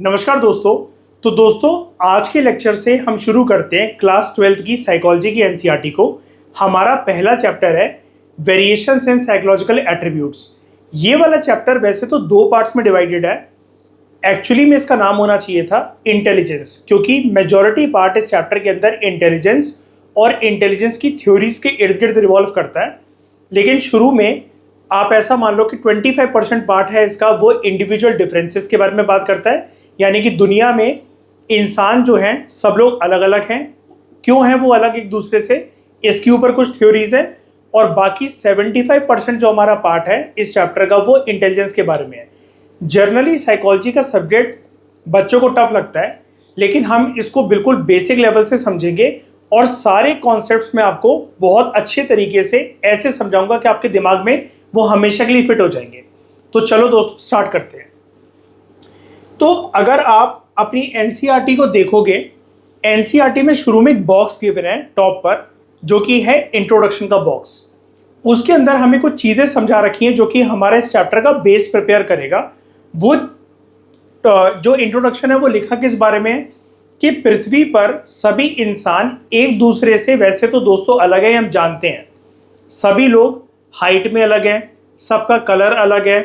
नमस्कार दोस्तों। तो दोस्तों, आज के लेक्चर से हम शुरू करते हैं क्लास 12th की साइकोलॉजी की एनसीईआरटी को। हमारा पहला चैप्टर है वेरिएशंस इन साइकोलॉजिकल एट्रीब्यूट्स। ये वाला चैप्टर वैसे तो दो पार्ट्स में डिवाइडेड है। एक्चुअली में इसका नाम होना चाहिए था इंटेलिजेंस, क्योंकि मेजॉरिटी पार्ट इस चैप्टर के अंदर इंटेलिजेंस और इंटेलिजेंस की थ्योरीज के इर्द गिर्द रिवॉल्व करता है। लेकिन शुरू में आप ऐसा मान लो कि 25% पार्ट है इसका, वो इंडिविजुअल डिफरेंसेस के बारे में बात करता है। यानी कि दुनिया में इंसान जो हैं सब लोग अलग अलग हैं, क्यों हैं वो अलग एक दूसरे से, इसके ऊपर कुछ थ्योरीज है। और बाकी 75% जो हमारा पार्ट है इस चैप्टर का वो इंटेलिजेंस के बारे में है। जनरली साइकोलॉजी का सब्जेक्ट बच्चों को टफ लगता है, लेकिन हम इसको बिल्कुल बेसिक लेवल से समझेंगे और सारे कॉन्सेप्ट्स में आपको बहुत अच्छे तरीके से ऐसे समझाऊंगा कि आपके दिमाग में वो हमेशा के लिए फिट हो जाएंगे। तो चलो दोस्तों स्टार्ट करते हैं। तो अगर आप अपनी एनसीईआरटी को देखोगे, एनसीईआरटी में शुरू में एक बॉक्स गिवन है टॉप पर, जो कि है इंट्रोडक्शन का बॉक्स। उसके अंदर हमें कुछ चीज़ें समझा रखी हैं जो कि हमारे इस चैप्टर का बेस प्रिपेयर करेगा। वो जो इंट्रोडक्शन है वो लिखा किस बारे में है कि पृथ्वी पर सभी इंसान एक दूसरे से वैसे तो दोस्तों अलग है, हम जानते हैं। सभी लोग हाइट में अलग हैं, सबका कलर अलग है,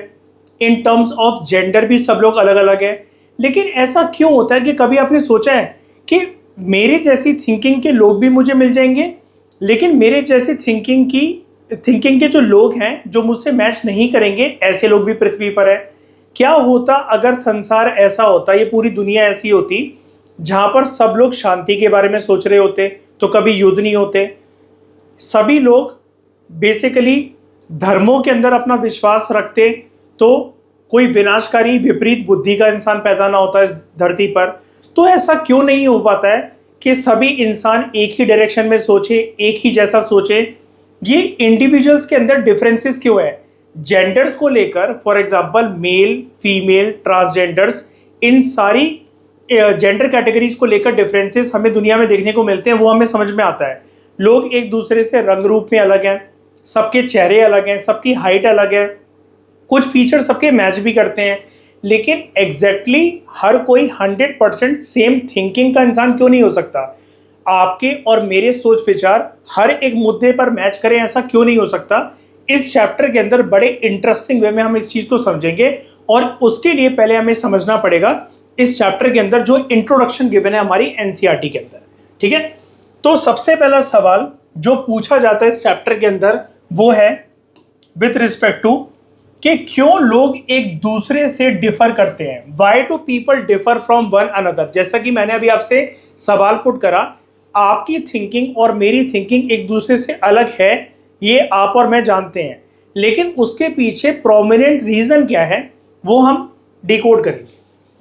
इन टर्म्स ऑफ जेंडर भी सब लोग अलग अलग हैं। लेकिन ऐसा क्यों होता है कि कभी आपने सोचा है कि मेरे जैसी थिंकिंग के लोग भी मुझे मिल जाएंगे, लेकिन मेरे जैसी थिंकिंग के जो लोग हैं जो मुझसे मैच नहीं करेंगे, ऐसे लोग भी पृथ्वी पर है। क्या होता अगर संसार ऐसा होता, ये पूरी दुनिया ऐसी होती जहां पर सब लोग शांति के बारे में सोच रहे होते, तो कभी युद्ध नहीं होते। सभी लोग बेसिकली धर्मों के अंदर अपना विश्वास रखते, तो कोई विनाशकारी विपरीत बुद्धि का इंसान पैदा ना होता इस धरती पर। तो ऐसा क्यों नहीं हो पाता है कि सभी इंसान एक ही डायरेक्शन में सोचे, एक ही जैसा सोचे। ये इंडिविजुअल्स के अंदर डिफरेंसेस क्यों है जेंडर्स को लेकर, for example male, female, transgenders, इन सारी जेंडर कैटेगरीज को लेकर डिफरेंसेस हमें दुनिया में देखने को मिलते हैं। वो हमें समझ में आता है। लोग एक दूसरे से रंग रूप में अलग हैं, सबके चेहरे अलग हैं, सबकी हाइट अलग है, कुछ फीचर सबके मैच भी करते हैं, लेकिन एग्जैक्टली हर कोई 100% सेम थिंकिंग का इंसान क्यों नहीं हो सकता। आपके और मेरे सोच विचार हर एक मुद्दे पर मैच करें, ऐसा क्यों नहीं हो सकता। इस चैप्टर के अंदर बड़े इंटरेस्टिंग वे में हम इस चीज़ को समझेंगे, और उसके लिए पहले हमें समझना पड़ेगा इस चैप्टर के अंदर जो इंट्रोडक्शन गिवन है हमारी एनसीईआरटी के अंदर। ठीक है, तो सबसे पहला सवाल जो पूछा जाता है इस चैप्टर के अंदर वो है विथ रिस्पेक्ट टू कि क्यों लोग एक दूसरे से डिफर करते हैं। Why do people differ from one another. जैसा कि मैंने अभी आपसे सवाल पुट करा, आपकी थिंकिंग और मेरी थिंकिंग एक दूसरे से अलग है, ये आप और मैं जानते हैं, लेकिन उसके पीछे प्रोमिनेंट रीजन क्या है वो हम डिकोड करेंगे।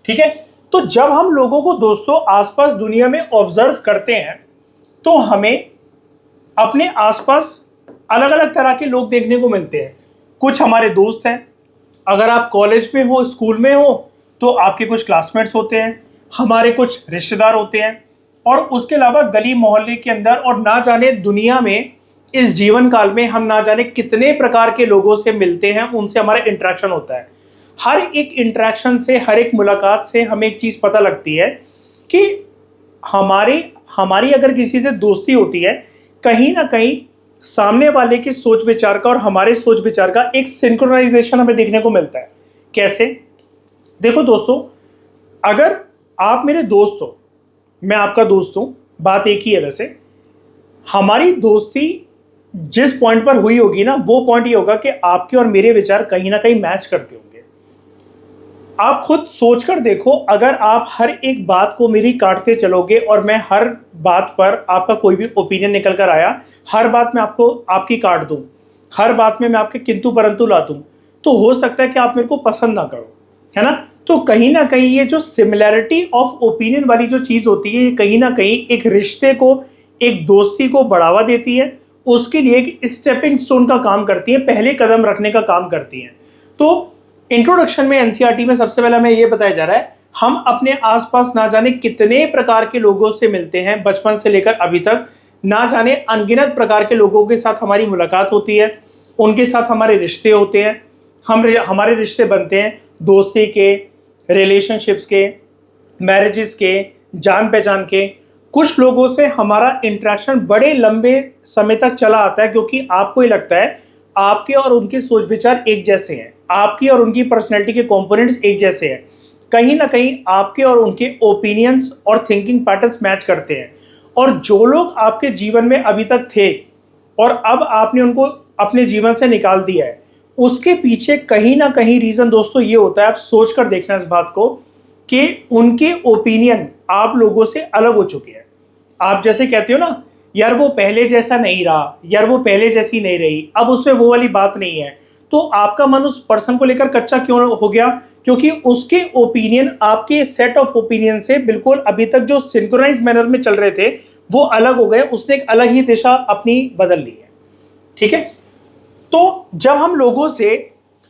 ठीक है, तो जब हम लोगों को दोस्तों आसपास दुनिया में ऑब्जर्व करते हैं तो हमें अपने आसपास अलग अलग तरह के लोग देखने को मिलते हैं। कुछ हमारे दोस्त हैं, अगर आप कॉलेज में हो, स्कूल में हो, तो आपके कुछ क्लासमेट्स होते हैं, हमारे कुछ रिश्तेदार होते हैं, और उसके अलावा गली मोहल्ले के अंदर और ना जाने दुनिया में इस जीवन काल में हम ना जाने कितने प्रकार के लोगों से मिलते हैं, उनसे हमारा इंटरेक्शन होता है। हर एक इंटरेक्शन से, हर एक मुलाकात से हमें एक चीज़ पता लगती है कि हमारी अगर किसी से दोस्ती होती है, कहीं ना कहीं सामने वाले की सोच विचार का और हमारे सोच विचार का एक सिंक्रोनाइजेशन हमें देखने को मिलता है। कैसे? देखो दोस्तों, अगर आप मेरे दोस्त हो, मैं आपका दोस्त हूं, बात एक ही है। वैसे हमारी दोस्ती जिस पॉइंट पर हुई होगी ना, वो पॉइंट ये होगा कि आपके और मेरे विचार कहीं ना कहीं मैच करते होंगे। आप खुद सोचकर देखो, अगर आप हर एक बात को मेरी काटते चलोगे और मैं हर बात पर आपका कोई भी ओपिनियन निकल कर आया, हर बात में आपको आपकी काट दूं, हर बात में मैं आपके किंतु परंतु ला दूं, तो हो सकता है कि आप मेरे को पसंद ना करो, है ना। तो कहीं ना कहीं ये जो सिमिलैरिटी ऑफ ओपिनियन वाली जो चीज़ होती है, ये कहीं ना कहीं एक रिश्ते को, एक दोस्ती को बढ़ावा देती है, उसके लिए एक स्टेपिंग स्टोन का काम करती है, पहले कदम रखने का काम करती है। तो इंट्रोडक्शन में एनसीईआरटी में सबसे पहले हमें यह बताया जा रहा है, हम अपने आसपास ना जाने कितने प्रकार के लोगों से मिलते हैं, बचपन से लेकर अभी तक ना जाने अनगिनत प्रकार के लोगों के साथ हमारी मुलाकात होती है, उनके साथ हमारे रिश्ते होते हैं, हमारे रिश्ते बनते हैं दोस्ती के, रिलेशनशिप्स के, मैरिजेस के, जान पहचान के। कुछ लोगों से हमारा इंटरेक्शन बड़े लंबे समय तक चला आता है क्योंकि आपको ही लगता है आपके और उनके सोच विचार एक जैसे हैं, आपकी और उनकी पर्सनैलिटी के कंपोनेंट्स एक जैसे हैं। कहीं ना कहीं आपके और उनके ओपिनियंस और थिंकिंग पैटर्न्स मैच करते हैं। और जो लोग आपके जीवन में अभी तक थे और अब आपने उनको अपने जीवन से निकाल दिया है, उसके पीछे कहीं ना कहीं रीज़न दोस्तों ये होता है, आप सोच कर देखना इस बात को, कि उनके ओपिनियन आप लोगों से अलग हो चुके हैं। आप जैसे कहते हो ना, यार वो पहले जैसा नहीं रहा, यार वो पहले जैसी नहीं रही, अब उसमें वो वाली बात नहीं है। तो आपका मन उस पर्सन को लेकर कच्चा क्यों हो गया? क्योंकि उसके ओपिनियन आपके सेट ऑफ ओपिनियन से बिल्कुल अभी तक जो सिंक्रोनाइज मैनर में चल रहे थे वो अलग हो गए, उसने एक अलग ही दिशा अपनी बदल ली है। ठीक है। तो जब हम लोगों से,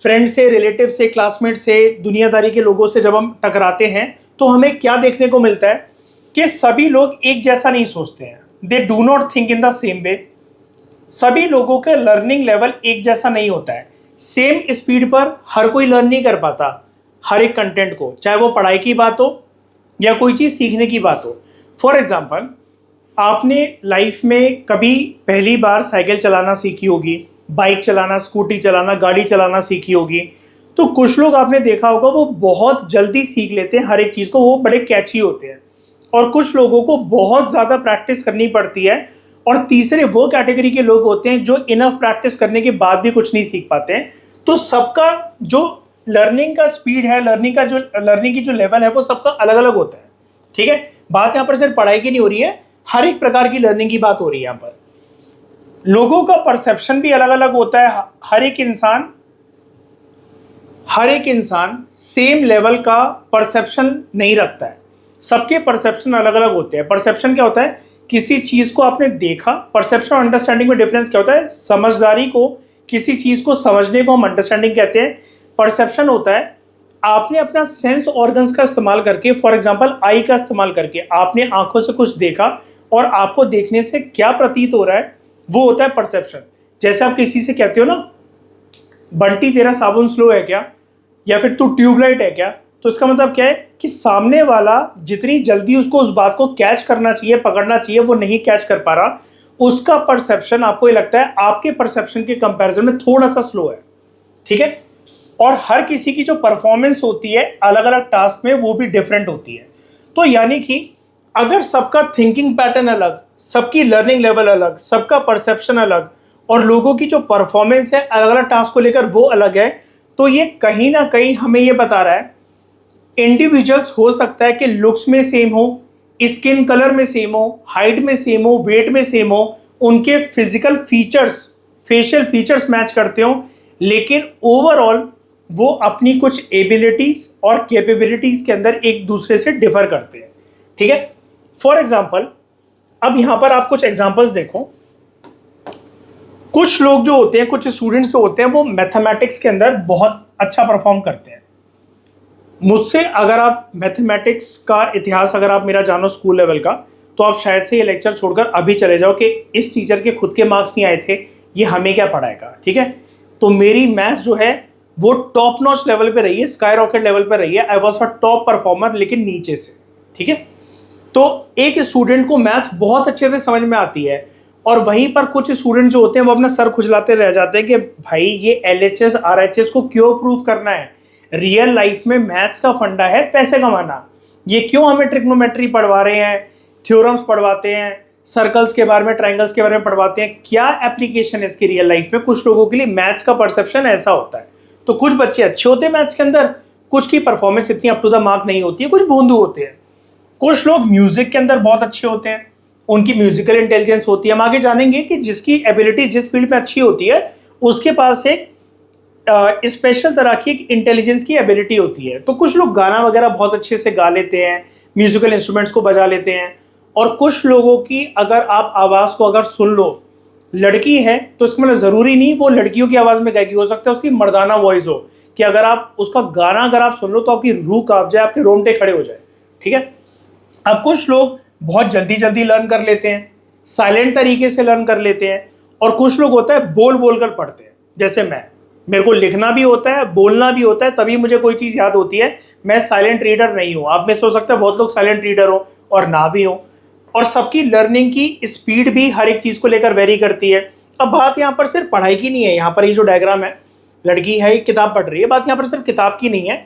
फ्रेंड से, रिलेटिव से, क्लासमेट से, दुनियादारी के लोगों से जब हम टकराते हैं तो हमें क्या देखने को मिलता है कि सभी लोग एक जैसा नहीं सोचते हैं। They do not think in the same way. सभी लोगों का लर्निंग लेवल एक जैसा नहीं होता है। सेम स्पीड पर हर कोई लर्न नहीं कर पाता हर एक कंटेंट को, चाहे वो पढ़ाई की बात हो या कोई चीज़ सीखने की बात हो। फॉर एग्जाम्पल, आपने लाइफ में कभी पहली बार साइकिल चलाना सीखी होगी, बाइक चलाना, स्कूटी चलाना, गाड़ी चलाना सीखी होगी। तो कुछ लोग आपने देखा होगा वो बहुत जल्दी सीख लेते हैं हर एक चीज़ को, वो बड़े कैची होते हैं। और कुछ लोगों को बहुत ज़्यादा प्रैक्टिस करनी पड़ती है। और तीसरे वो कैटेगरी के लोग होते हैं जो इनफ प्रैक्टिस करने के बाद भी कुछ नहीं सीख पाते हैं। तो सबका जो लर्निंग का स्पीड है, लर्निंग की जो लेवल है, वो सबका अलग अलग होता है। ठीक है। बात यहाँ पर सिर्फ पढ़ाई की नहीं हो रही है, हर एक प्रकार की लर्निंग की बात हो रही है। यहाँ पर लोगों का परसेप्शन भी अलग अलग होता है। हर एक इंसान सेम लेवल का परसेप्शन नहीं रखता है। सबके परसेप्शन अलग अलग होते हैं। परसेप्शन क्या होता है? किसी चीज को आपने देखा। परसेप्शन और अंडरस्टैंडिंग में डिफरेंस क्या होता है? समझदारी को, किसी चीज को समझने को हम अंडरस्टैंडिंग कहते हैं। परसेप्शन होता है आपने अपना सेंस ऑर्गन्स का इस्तेमाल करके, फॉर एग्जांपल आई का इस्तेमाल करके आपने आंखों से कुछ देखा और आपको देखने से क्या प्रतीत हो रहा है, वो होता है परसेप्शन। जैसे आप किसी से कहते हो ना, बंटी तेरा साबुन स्लो है क्या, या फिर तू ट्यूबलाइट है क्या, तो इसका मतलब क्या है कि सामने वाला जितनी जल्दी उसको उस बात को कैच करना चाहिए, पकड़ना चाहिए, वो नहीं कैच कर पा रहा। उसका परसेप्शन, आपको ये लगता है, आपके परसेप्शन के कंपैरिजन में थोड़ा सा स्लो है। ठीक है। और हर किसी की जो परफॉर्मेंस होती है अलग अलग टास्क में, वो भी डिफरेंट होती है। तो यानी कि अगर सबका थिंकिंग पैटर्न अलग, सबकी लर्निंग लेवल अलग, सबका परसेप्शन अलग, और लोगों की जो परफॉर्मेंस है अलग अलग टास्क को लेकर वो अलग है, तो ये कहीं ना कहीं हमें ये बता रहा है इंडिविजुअल्स हो सकता है कि लुक्स में सेम हो, स्किन कलर में सेम हो, हाइट में सेम हो, वेट में सेम हो, उनके physical features, facial features match करते हो, लेकिन ओवरऑल वो अपनी कुछ एबिलिटीज और कैपेबिलिटीज के अंदर एक दूसरे से डिफर करते हैं। ठीक है। फॉर एग्जाम्पल, अब यहां पर आप कुछ एग्जाम्पल्स देखो। कुछ लोग जो होते हैं, कुछ स्टूडेंट्स जो होते हैं, वो मैथमेटिक्स के अंदर बहुत अच्छा परफॉर्म करते हैं। मुझसे अगर आप मैथमेटिक्स का इतिहास अगर आप मेरा जानो स्कूल लेवल का, तो आप शायद से ये लेक्चर छोड़कर अभी चले जाओ कि इस टीचर के खुद के मार्क्स नहीं आए थे, ये हमें क्या पढ़ाएगा। ठीक है। तो मेरी मैथ्स जो है वो टॉप नॉच लेवल पे रही है, स्काई रॉकेट लेवल पे रही है। I was a top performer, लेकिन नीचे से। ठीक है। तो एक स्टूडेंट को मैथ्स बहुत अच्छे से समझ में आती है, और वहीं पर कुछ स्टूडेंट जो होते हैं वो अपना सर खुजलाते रह जाते हैं कि भाई ये LHS RHS को क्यों प्रूव करना है। रियल लाइफ में मैथ्स का फंडा है पैसे कमाना। ये क्यों हमें ट्रिग्नोमेट्री पढ़वा रहे हैं, थ्योरम्स पढ़वाते हैं, सर्कल्स के बारे में, ट्रायंगल्स के बारे में पढ़वाते हैं, क्या एप्लीकेशन है इसकी रियल लाइफ में। कुछ लोगों के लिए मैथ्स का परसेप्शन ऐसा होता है। तो कुछ बच्चे अच्छे होते हैं मैथ्स के अंदर, कुछ की परफॉर्मेंस इतनी अप टू द मार्क नहीं होती है, कुछ भोंदू होते हैं। कुछ लोग म्यूजिक के अंदर बहुत अच्छे होते हैं, उनकी म्यूजिकल इंटेलिजेंस होती है। हम आगे जानेंगे कि जिसकी एबिलिटी जिस फील्ड में अच्छी होती है उसके पास एक स्पेशल तरह की एक इंटेलिजेंस की एबिलिटी होती है। तो कुछ लोग गाना वगैरह बहुत अच्छे से गा लेते हैं, म्यूजिकल इंस्ट्रूमेंट्स को बजा लेते हैं। और कुछ लोगों की अगर आप आवाज़ को अगर सुन लो, लड़की है तो इसका मतलब ज़रूरी नहीं वो लड़कियों की आवाज़ में गाएगी, हो सकता है उसकी मर्दाना वॉइस हो, कि अगर आप उसका गाना अगर आप सुन लो तो आपकी रूह कांप जाए, आपके रोंगटे खड़े हो जाए। ठीक है। अब कुछ लोग बहुत जल्दी जल्दी लर्न कर लेते हैं, साइलेंट तरीके से लर्न कर लेते हैं, और कुछ लोग होता है बोल बोल कर पढ़ते हैं, जैसे मैं। मेरे को लिखना भी होता है, बोलना भी होता है, तभी मुझे कोई चीज़ याद होती है। मैं साइलेंट रीडर नहीं हूँ। आप में सोच सकते हैं बहुत लोग साइलेंट रीडर हो और ना भी हो। और सबकी लर्निंग की स्पीड भी हर एक चीज़ को लेकर वेरी करती है। अब बात यहाँ पर सिर्फ पढ़ाई की नहीं है। यहाँ पर ये जो डायग्राम है, लड़की है, किताब पढ़ रही है, बात यहाँ पर सिर्फ किताब की नहीं है।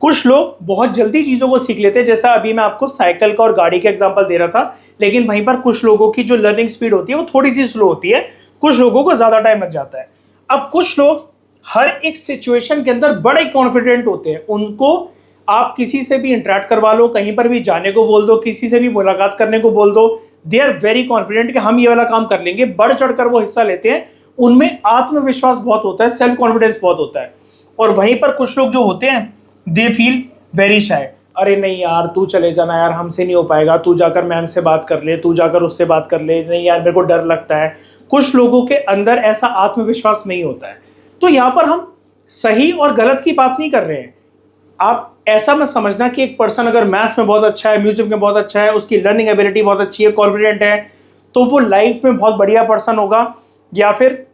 कुछ लोग बहुत जल्दी चीज़ों को सीख लेते हैं, जैसा अभी मैं आपको साइकिल का और गाड़ी का एग्जांपल दे रहा था, लेकिन वहीं पर कुछ लोगों की जो लर्निंग स्पीड होती है वो थोड़ी सी स्लो होती है, कुछ लोगों को ज़्यादा टाइम लग जाता है। अब कुछ लोग हर एक सिचुएशन के अंदर बड़े कॉन्फिडेंट होते हैं। उनको आप किसी से भी इंटरेक्ट करवा लो, कहीं पर भी जाने को बोल दो, किसी से भी मुलाकात करने को बोल दो, दे आर वेरी कॉन्फिडेंट कि हम ये वाला काम कर लेंगे। बढ़ चढ़कर वो हिस्सा लेते हैं। उनमें आत्मविश्वास बहुत होता है, सेल्फ कॉन्फिडेंस बहुत होता है। और वहीं पर कुछ लोग जो होते हैं, दे फील वेरी शाय। अरे नहीं यार, तू चले जाना यार, हमसे नहीं हो पाएगा, तू जाकर मैम से बात कर ले, तू जाकर उससे बात कर ले, नहीं यार मेरे को डर लगता है। कुछ लोगों के अंदर ऐसा आत्मविश्वास नहीं होता है। तो यहाँ पर हम सही और गलत की बात नहीं कर रहे हैं। आप ऐसा मत समझना कि एक पर्सन अगर मैथ्स में बहुत अच्छा है, म्यूजिक में बहुत अच्छा है, उसकी लर्निंग एबिलिटी बहुत अच्छी है, कॉन्फिडेंट है, तो वो लाइफ में बहुत बढ़िया पर्सन होगा, या फिर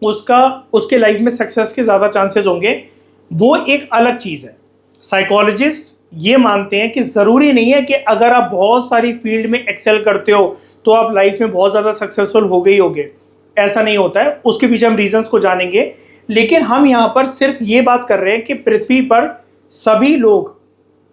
उसके लाइफ में सक्सेस के ज़्यादा चांसेस होंगे। वो एक अलग चीज़ है। साइकोलॉजिस्ट ये मानते हैं कि ज़रूरी नहीं है कि अगर आप बहुत सारी फील्ड में एक्सेल करते हो तो आप लाइफ में बहुत ज़्यादा सक्सेसफुल हो गए ही होगे। ऐसा नहीं होता है। उसके पीछे हम रीजंस को जानेंगे, लेकिन हम यहाँ पर सिर्फ ये बात कर रहे हैं कि पृथ्वी पर सभी लोग,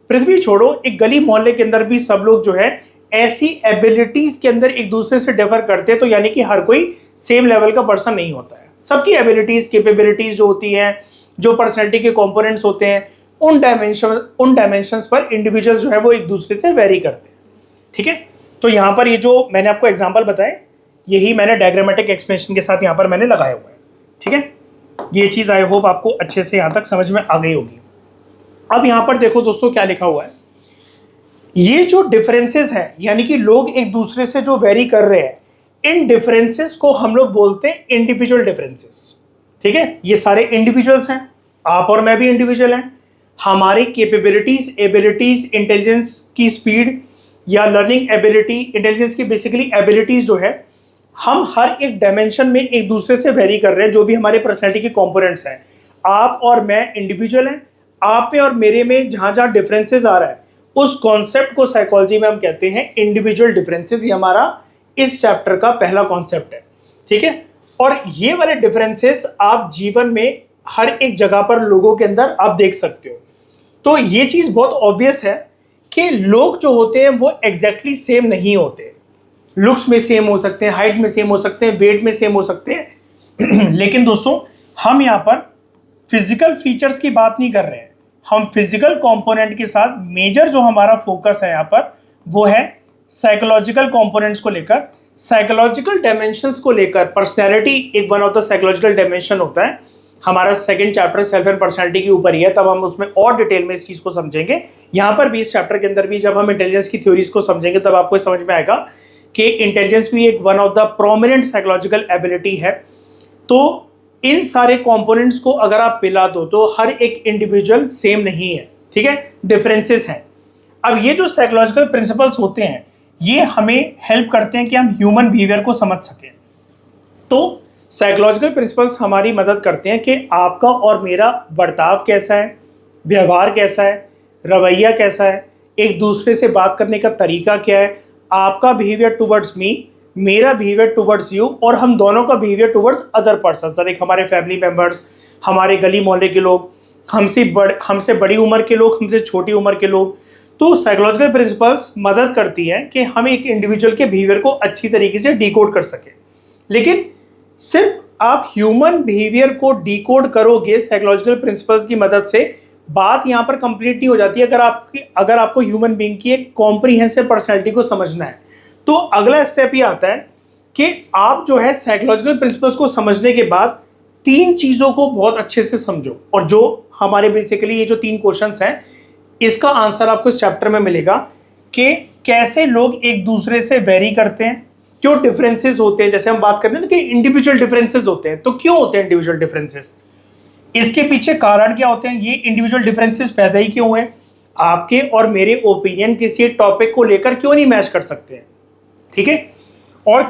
पृथ्वी छोड़ो, एक गली मोहल्ले के अंदर भी सब लोग जो है ऐसी एबिलिटीज के अंदर एक दूसरे से डिफर करते हैं। तो यानी कि हर कोई सेम लेवल का पर्सन नहीं होता है। सबकी एबिलिटीज, कैपेबिलिटीज जो होती हैं, जो पर्सनैलिटी के कंपोनेंट्स होते हैं, उन डायमेंशंस पर इंडिविजुअल्स जो है वो एक दूसरे से वेरी करते हैं। ठीक है। तो यहाँ पर ये जो मैंने आपको एग्जांपल बताए, यही मैंने डायग्रामेटिक एक्सप्लेनेशन के साथ यहाँ पर मैंने लगाया हुआ है। ठीक है। ये चीज़ आई होप आपको अच्छे से यहाँ तक समझ में आ गई होगी। अब यहाँ पर देखो दोस्तों क्या लिखा हुआ है। ये जो डिफरेंसेस हैं, यानी कि लोग एक दूसरे से जो वेरी कर रहे हैं, इन डिफरेंसेस को हम लोग बोलते हैं इंडिविजुअल डिफरेंसेस। ठीक है। ये सारे इंडिविजुअल्स हैं, आप और मैं भी इंडिविजुअल हैं। हमारी कैपेबिलिटीज, एबिलिटीज, इंटेलिजेंस की स्पीड या लर्निंग एबिलिटी, इंटेलिजेंस की बेसिकली एबिलिटीज जो है, हम हर एक डायमेंशन में एक दूसरे से वेरी कर रहे हैं। जो भी हमारे पर्सनैलिटी के कंपोनेंट्स हैं, आप और मैं इंडिविजुअल हैं। आप में और मेरे में जहाँ जहाँ डिफरेंसेस आ रहा है, उस कॉन्सेप्ट को साइकोलॉजी में हम कहते हैं इंडिविजुअल डिफरेंसेस। ये हमारा इस चैप्टर का पहला कॉन्सेप्ट है। ठीक है। और ये वाले डिफरेंसेस आप जीवन में हर एक जगह पर लोगों के अंदर आप देख सकते हो। तो ये चीज़ बहुत ऑब्वियस है कि लोग जो होते हैं वो एग्जैक्टली सेम नहीं होते। लुक्स में सेम हो सकते हैं, हाइट में सेम हो सकते हैं, वेट में सेम हो सकते हैं लेकिन दोस्तों हम यहाँ पर फिजिकल फीचर्स की बात नहीं कर रहे हैं। हम फिजिकल कंपोनेंट के साथ मेजर जो हमारा फोकस है यहाँ पर, वो है साइकोलॉजिकल कंपोनेंट्स को लेकर, साइकोलॉजिकल डायमेंशंस को लेकर। पर्सनैलिटी एक one of the psychological dimension होता है। हमारा second chapter self and personality के ऊपर ही है, तब हम उसमें और डिटेल में इस चीज़ को समझेंगे। यहाँ पर भी इस चैप्टर के अंदर भी जब हम इंटेलिजेंस की थ्योरीज को समझेंगे तब आपको समझ में आएगा कि इंटेलिजेंस भी एक one of the prominent psychological ability है। तो इन सारे कंपोनेंट्स को अगर आप मिला दो तो हर एक इंडिविजुअल सेम नहीं है। ठीक है। डिफरेंसेस हैं। अब ये जो साइकोलॉजिकल प्रिंसिपल्स होते हैं, ये हमें हेल्प करते हैं कि हम ह्यूमन बिहेवियर को समझ सकें। तो साइकोलॉजिकल प्रिंसिपल्स हमारी मदद करते हैं कि आपका और मेरा बर्ताव कैसा है, व्यवहार कैसा है, रवैया कैसा है, एक दूसरे से बात करने का तरीका क्या है, आपका बिहेवियर टुवर्ड्स मी, मेरा बिहेवियर टुवर्ड्स यू, और हम दोनों का behaviour towards other person, sir एक हमारे फैमिली मेम्बर्स, हमारे गली मोहल्ले के लोग, हमसे बड़ी उम्र के लोग, हमसे छोटी उम्र के लोग। तो साइकोलॉजिकल प्रिंसिपल्स मदद करती हैं कि हम एक इंडिविजुअल के बिहेवियर को अच्छी तरीके से डिकोड कर सकें। लेकिन सिर्फ आप ह्यूमन बिहेवियर को डिकोड करोगे साइकोलॉजिकल प्रिंसिपल्स की मदद से, बात यहाँ पर कंप्लीट नहीं हो जाती। अगर आपको ह्यूमन बीइंग की एक कॉम्प्रिहेंसिव पर्सनैलिटी को समझना है, तो अगला स्टेप ये आता है कि आप जो है साइकोलॉजिकल प्रिंसिपल्स को समझने के बाद तीन चीज़ों को बहुत अच्छे से समझो। और जो हमारे बेसिकली ये जो तीन क्वेश्चंस हैं, इसका आंसर आपको इस चैप्टर में मिलेगा कि कैसे लोग एक दूसरे से वेरी करते हैं, क्यों डिफरेंसेस होते हैं। जैसे हम बात कर रहे हैं कि इंडिविजुअल डिफरेंसेस होते हैं, तो क्यों होते हैं इंडिविजुअल डिफरेंसेस, इसके पीछे कारण क्या होते हैं, ये इंडिविजुअल डिफरेंसेस पैदा ही क्यों हुए, आपके और मेरे ओपिनियन किसी टॉपिक को लेकर क्यों नहीं मैच कर सकते हैं। ठीक है। और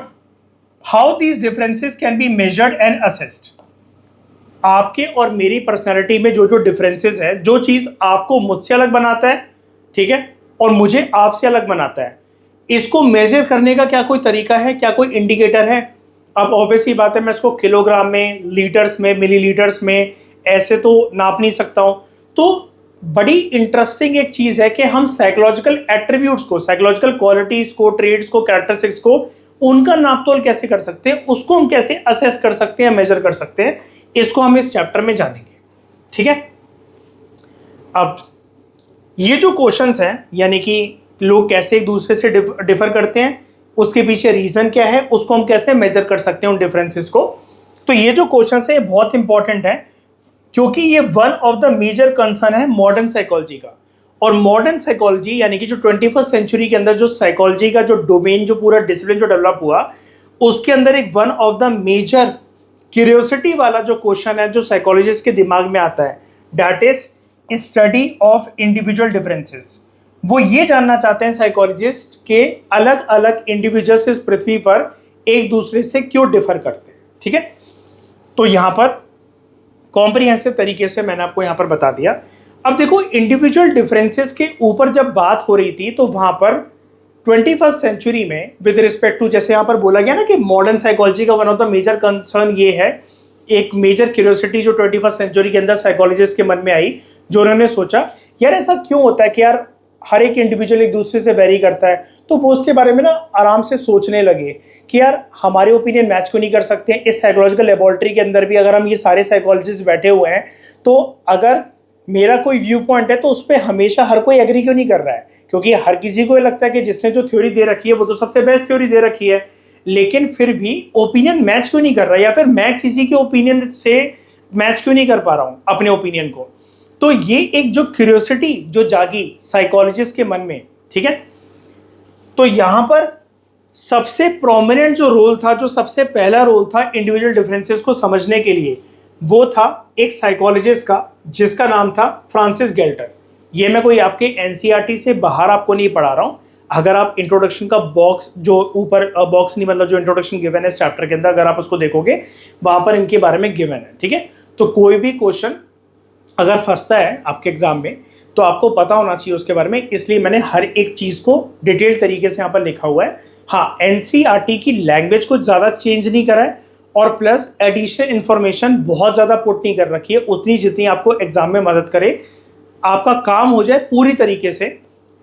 how these differences can be measured and assessed. आपके और मेरी पर्सनैलिटी में जो जो डिफरेंसेस है, जो चीज़ आपको मुझसे अलग बनाता है, ठीक है, और मुझे आपसे अलग बनाता है, इसको मेजर करने का क्या कोई तरीका है, क्या कोई इंडिकेटर है? अब ऑब्वियसली बात है, मैं इसको किलोग्राम में, लीटर्स में, मिलीलीटर्स में ऐसे तो नाप नहीं सकता हूँ। तो बड़ी इंटरेस्टिंग एक चीज़ है कि हम साइकोलॉजिकल एट्रीब्यूट्स को, साइकोलॉजिकल क्वालिटीज़ को, ट्रेड्स को, कैरेक्टरिस्टिक्स को, उनका नापतोल कैसे कर सकते हैं, उसको हम कैसे असेस कर सकते हैं, मेजर कर सकते हैं, इसको हम इस चैप्टर में जानेंगे। ठीक है, अब ये जो क्वेश्चंस हैं, यानी कि लोग कैसे एक दूसरे से डिफर करते हैं, उसके पीछे रीजन क्या है, उसको हम कैसे मेजर कर सकते हैं उन डिफरेंसेस को। तो ये जो क्वेश्चंस है बहुत इंपॉर्टेंट है, क्योंकि ये one of the major concern है मॉडर्न साइकोलॉजी का। और मॉडर्न साइकोलॉजी यानी कि जो 21st सेंचुरी के अंदर जो साइकोलॉजी का जो डोमेन, जो पूरा डिसिप्लिन जो डेवलप हुआ, उसके अंदर एक one of the major curiosity वाला जो क्वेश्चन है जो साइकोलॉजिस्ट के दिमाग में आता है, that is study of individual differences. वो ये जानना चाहते हैं साइकोलॉजिस्ट के अलग अलग इंडिविजुअल्स इस पृथ्वी पर एक दूसरे से क्यों डिफर करते हैं। ठीक है, तो यहां पर कॉम्प्रिहेंसिव तरीके से मैंने आपको यहां पर बता दिया। अब देखो, इंडिविजुअल डिफरेंसेस के ऊपर जब बात हो रही थी तो वहां पर 21st सेंचुरी में विद रिस्पेक्ट टू, जैसे यहां पर बोला गया ना कि मॉडर्न साइकोलॉजी का one of the major concern ये है, एक मेजर क्यूरियोसिटी जो 21st सेंचुरी के अंदर साइकोलॉजिस्ट के मन में आई, जो उन्होंने सोचा यार ऐसा क्यों होता है कि यार हर एक इंडिविजुअल एक दूसरे से वेरी करता है। तो वो उसके बारे में ना आराम से सोचने लगे कि यार हमारे ओपिनियन मैच क्यों नहीं कर सकते हैं। इस साइकोलॉजिकल लेबोरेटरी के अंदर भी अगर हम ये सारे साइकोलॉजिस्ट बैठे हुए हैं, तो अगर मेरा कोई व्यू पॉइंट है तो उस पर हमेशा हर कोई एग्री क्यों नहीं कर रहा है, क्योंकि हर किसी को ये लगता है कि जिसने जो थ्योरी दे रखी है वो तो सबसे बेस्ट थ्योरी दे रखी है, लेकिन फिर भी ओपिनियन मैच क्यों नहीं कर रहा है, या फिर मैं किसी के ओपिनियन से मैच क्यों नहीं कर पा रहा हूँ अपने ओपिनियन को। तो ये एक जो क्यूरियोसिटी जो जागी साइकोलॉजिस्ट के मन में, ठीक है, तो यहां पर सबसे प्रोमिनेंट जो रोल था, जो सबसे पहला रोल था इंडिविजुअल डिफरेंसेस को समझने के लिए, वो था एक साइकोलॉजिस्ट का जिसका नाम था फ्रांसिस गैल्टन। ये मैं कोई आपके एनसीईआरटी से बाहर आपको नहीं पढ़ा रहा हूं। अगर आप इंट्रोडक्शन का बॉक्स, जो ऊपर बॉक्स नहीं मतलब जो इंट्रोडक्शन गिवन है इस चैप्टर के अंदर, अगर आप उसको देखोगे वहां पर इनके बारे में गिवन है। ठीक है, तो कोई भी क्वेश्चन अगर फंसता है आपके एग्जाम में तो आपको पता होना चाहिए उसके बारे में, इसलिए मैंने हर एक चीज को डिटेल तरीके से यहाँ पर लिखा हुआ है। हाँ, एनसीईआरटी की लैंग्वेज कुछ ज्यादा चेंज नहीं करा है, और प्लस एडिशनल इंफॉर्मेशन बहुत ज्यादा पुट नहीं कर रखी है, उतनी जितनी आपको एग्जाम में मदद करे, आपका काम हो जाए पूरी तरीके से,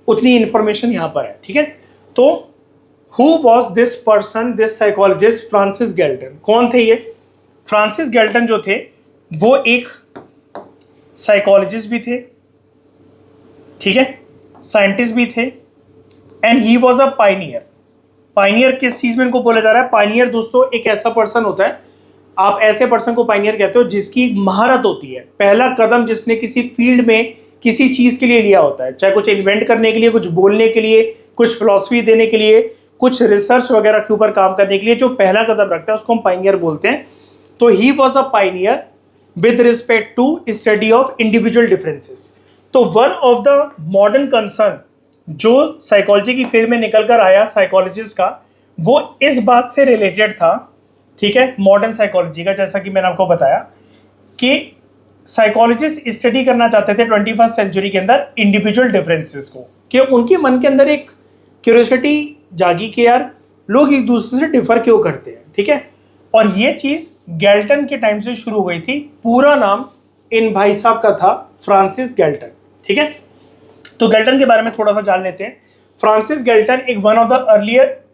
उतनी इंफॉर्मेशन यहाँ पर है। ठीक है, तो who was this person, this psychologist Francis Galton? कौन थे ये? फ्रांसिस गैल्टन जो थे वो एक साइकोलॉजिस्ट भी थे, ठीक है, साइंटिस्ट भी थे, and he was a Pioneer. Pioneer किस चीज में इनको बोला जा रहा है? पायनियर दोस्तों एक ऐसा पर्सन होता है, आप ऐसे पर्सन को पायनियर कहते हो जिसकी महारत होती है, पहला कदम जिसने किसी फील्ड में किसी चीज के लिए लिया होता है, चाहे कुछ इन्वेंट करने के लिए, कुछ बोलने के लिए, कुछ फिलॉसफी देने के लिए, कुछ रिसर्च वगैरह के ऊपर काम करने के लिए जो पहला कदम रखता है उसको हम पायनियर बोलते हैं। तो he was a Pioneer with respect to study of individual differences। तो one of the modern concern जो साइकोलॉजी की फील्ड में निकल कर आया साइकोलॉजिस्ट का, वो इस बात से रिलेटेड था, ठीक है, मॉडर्न साइकोलॉजी का, जैसा कि मैंने आपको बताया कि साइकोलॉजिस्ट स्टडी करना चाहते थे 21st सेंचुरी के अंदर इंडिविजुअल डिफरेंसेस को, कि उनके मन के अंदर एक क्यूरियोसिटी जागी कि यार लोग एक दूसरे से डिफर क्यों करते हैं। ठीक है, और ये चीज गैल्टन के टाइम से शुरू हुई थी। पूरा नाम इन भाई साहब का था फ्रांसिस गैल्टन। ठीक है, तो गैल्टन के बारे में थोड़ा सा जान लेते हैं। फ्रांसिस गैल्टन एक one of the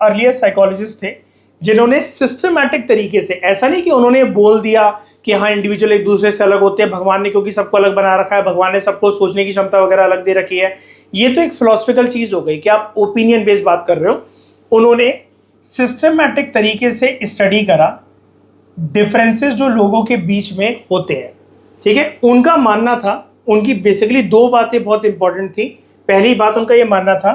earlier psychologist थे जिन्होंने सिस्टमैटिक तरीके से, ऐसा नहीं कि उन्होंने बोल दिया कि हाँ इंडिविजुअल एक दूसरे से अलग होते हैं, भगवान ने क्योंकि सबको अलग बना रखा है, भगवान ने सबको सोचने की क्षमता वगैरह अलग दे रखी है, ये तो एक फिलोसफिकल चीज हो गई कि आप ओपिनियन बेस्ड बात कर रहे हो। उन्होंने सिस्टमैटिक तरीके से स्टडी करा डिफरेंसेस जो लोगों के बीच में होते हैं। ठीक है, उनका मानना था, उनकी बेसिकली दो बातें बहुत इंपॉर्टेंट थी। पहली बात उनका ये मानना था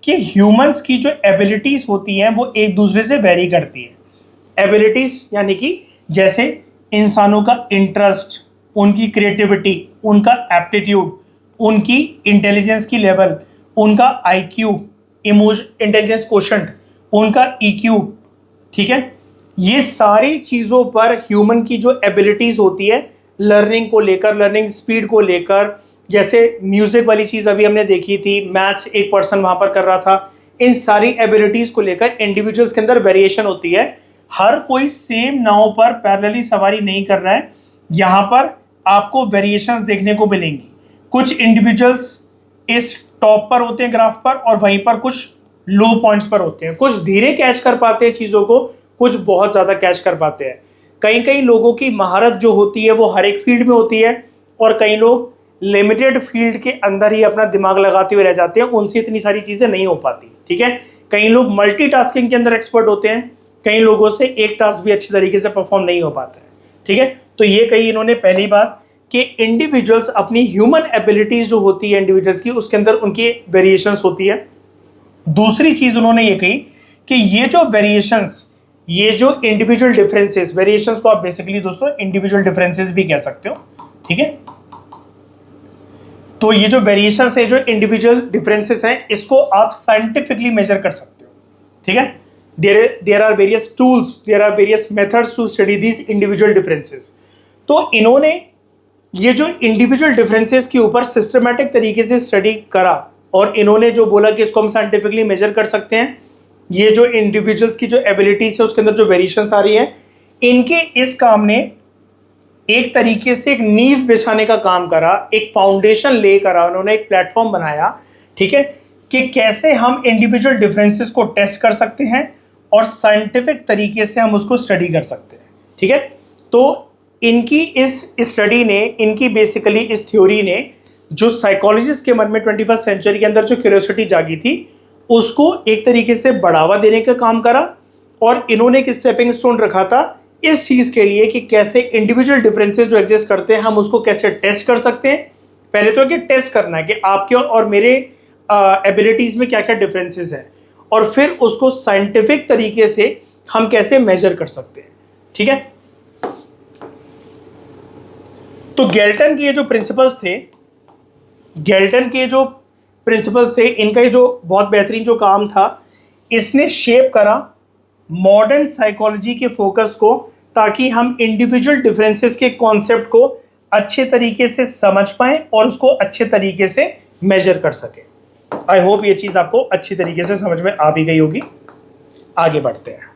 कि ह्यूमंस की जो एबिलिटीज होती हैं वो एक दूसरे से वेरी करती है। एबिलिटीज यानी कि जैसे इंसानों का इंटरेस्ट, उनकी क्रिएटिविटी, उनका एप्टीट्यूड, उनकी इंटेलिजेंस की लेवल, उनका IQ, इंटेलिजेंस क्वोशंट, उनका EQ, ठीक है, ये सारी चीज़ों पर ह्यूमन की जो एबिलिटीज़ होती है लर्निंग को लेकर, लर्निंग स्पीड को लेकर, जैसे म्यूजिक वाली चीज़ अभी हमने देखी थी, मैथ्स एक पर्सन वहाँ पर कर रहा था, इन सारी एबिलिटीज़ को लेकर इंडिविजुअल्स के अंदर वेरिएशन होती है। हर कोई सेम नाव पर पैरेलली सवारी नहीं कर रहा है, यहाँ पर आपको वेरिएशंस देखने को मिलेंगी। कुछ इंडिविजुअल्स इस टॉप पर होते हैं ग्राफ पर, और वहीं पर कुछ लो पॉइंट्स पर होते हैं। कुछ धीरे कैच कर पाते हैं चीज़ों को, कुछ बहुत ज़्यादा कैच कर पाते हैं। कई कई लोगों की महारत जो होती है वो हर एक फील्ड में होती है, और कई लोग लिमिटेड फील्ड के अंदर ही अपना दिमाग लगाते हुए रह जाते हैं, उनसे इतनी सारी चीज़ें नहीं हो पाती। ठीक है, कई लोग मल्टीटास्किंग के अंदर एक्सपर्ट होते हैं, कई लोगों से एक टास्क भी अच्छी तरीके से परफॉर्म नहीं हो पाता है। ठीक है, तो ये कही इन्होंने पहली बात कि इंडिविजुअल्स अपनी ह्यूमन एबिलिटीज जो होती है इंडिविजुअल्स की, उसके अंदर उनकी वेरिएशंस होती है। दूसरी चीज उन्होंने ये कही कि ये जो वेरिएशंस, ये जो इंडिविजुअल डिफरेंसेस, वेरिएशंस को आप बेसिकली दोस्तों इंडिविजुअल डिफरेंसेस भी कह सकते हो। ठीक है, तो ये जो वेरिएशंस है, जो इंडिविजुअल डिफरेंसेस हैं, इसको आप साइंटिफिकली मेजर कर सकते हो। ठीक है, there are various tools, there are various methods to study these individual differences. तो इन्होंने ये जो इंडिविजुअल डिफरेंसेस के ऊपर सिस्टमैटिक तरीके से स्टडी करा, और इन्होंने जो बोला कि इसको हम साइंटिफिकली मेजर कर सकते हैं। ये जो इंडिविजुअल्स की जो एबिलिटीज है उसके अंदर जो वेरिएशंस आ रही है, इनके इस काम ने एक तरीके से एक नींव बिछाने का काम करा, एक फाउंडेशन ले करा, उन्होंने एक प्लेटफॉर्म बनाया। ठीक है, कि कैसे हम इंडिविजुअल डिफरेंसेस को टेस्ट कर सकते हैं और साइंटिफिक तरीके से हम उसको स्टडी कर सकते हैं। ठीक है, तो इनकी इस स्टडी ने, इनकी बेसिकली इस थ्योरी ने जो साइकोलॉजिस्ट के मन में 21st सेंचुरी के अंदर जो क्यूरियोसिटी जागी थी, उसको एक तरीके से बढ़ावा देने का काम करा, और इन्होंने एक स्टेपिंग स्टोन रखा था इस चीज़ के लिए कि कैसे इंडिविजुअल डिफरेंसेस जो एग्जिस्ट करते हैं हम उसको कैसे टेस्ट कर सकते हैं। पहले तो कि टेस्ट करना है कि आपके और मेरे एबिलिटीज़ में क्या क्या डिफरेंसेस हैं, और फिर उसको साइंटिफिक तरीके से हम कैसे मेजर कर सकते हैं। ठीक है, तो गेल्टन के जो प्रिंसिपल्स थे, इनका ये जो बहुत बेहतरीन जो काम था, इसने शेप करा मॉडर्न साइकोलॉजी के फोकस को, ताकि हम इंडिविजुअल डिफरेंसेस के कॉन्सेप्ट को अच्छे तरीके से समझ पाएं और उसको अच्छे तरीके से मेजर कर सकें। आई होप ये चीज़ आपको अच्छी तरीके से समझ में आ भी गई होगी। आगे बढ़ते हैं।